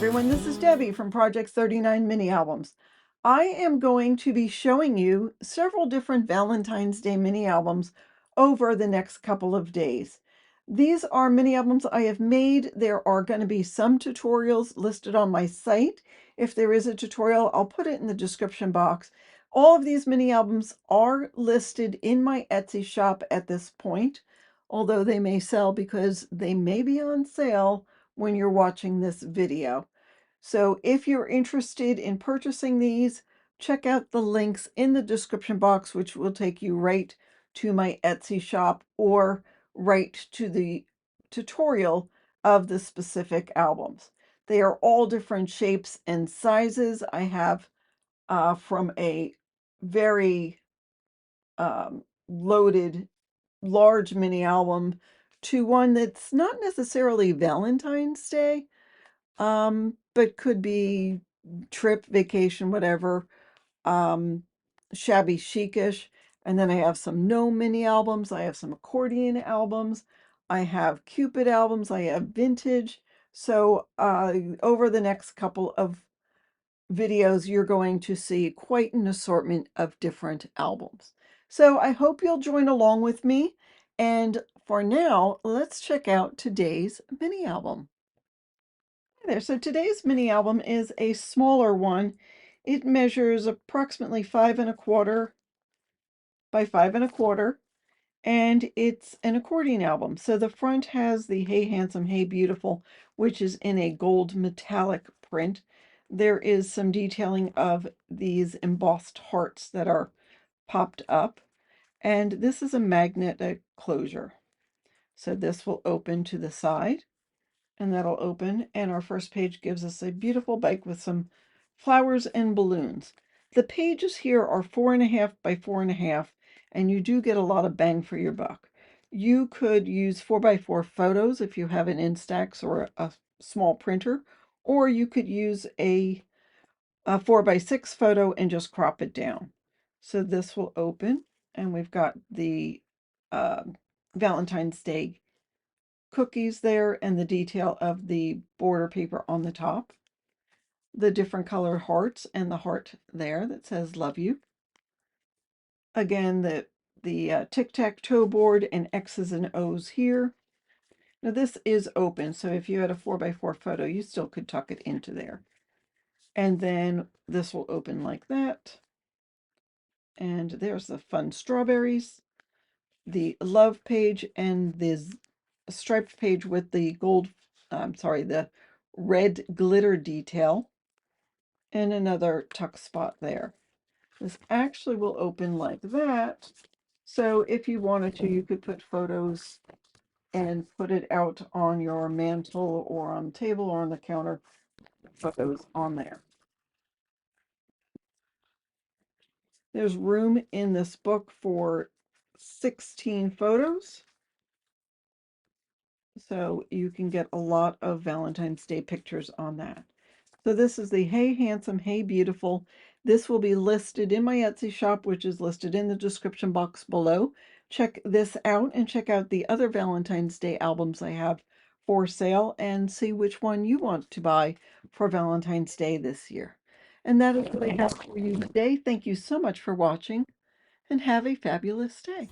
everyone, this is Debbie from Project 39 Mini Albums. I am going to be showing you several different Valentine's Day mini albums over the next couple of days. These are mini albums I have made. There are going to be some tutorials listed on my site. If there is a tutorial, I'll put it in the description box. All of these mini albums are listed in my Etsy shop at this point, although they may sell because they may be on sale when you're watching this video. So if you're interested in purchasing these, check out the links in the description box, which will take you right to my Etsy shop or right to the tutorial of the specific albums. They are all different shapes and sizes. I have from a very loaded large mini album to one that's not necessarily Valentine's Day, but could be trip, vacation, whatever, shabby chicish. And then I have some gnome mini albums. I have some accordion albums. I have Cupid albums. I have vintage. So over the next couple of videos, you're going to see quite an assortment of different albums. So I hope you'll join along with me. And for now, let's check out today's mini album. Hi there. So today's mini album is a smaller one. It measures approximately 5¼ by 5¼ and it's an accordion album. So the front has the Hey Handsome, Hey Beautiful, which is in a gold metallic print. There is some detailing of these embossed hearts that are popped up. And this is a magnet closure. So this will open to the side and that'll open. And our first page gives us a beautiful bike with some flowers and balloons. The pages here are 4½ by 4½, and you do get a lot of bang for your buck. You could use 4x4 photos if you have an Instax or a small printer, or you could use a 4x6 photo and just crop it down. So this will open, and we've got the Valentine's Day cookies there and the detail of the border paper on the top, the different colored hearts and the heart there that says love you. Again, the tic-tac-toe board and X's and O's here. Now this is open, so if you had a 4x4 photo, you still could tuck it into there. And then this will open like that. And there's the fun strawberries, the love page, and this striped page with the the red glitter detail, and another tuck spot there. This actually will open like that. So if you wanted to, you could put photos and put it out on your mantle or on the table or on the counter, photos on there. There's room in this book for 16 photos. So you can get a lot of Valentine's Day pictures on that. So this is the Hey Handsome, Hey Beautiful. This will be listed in my Etsy shop, which is listed in the description box below. Check this out and check out the other Valentine's Day albums I have for sale and see which one you want to buy for Valentine's Day this year. And that is what I have for you today. Thank you so much for watching and have a fabulous day.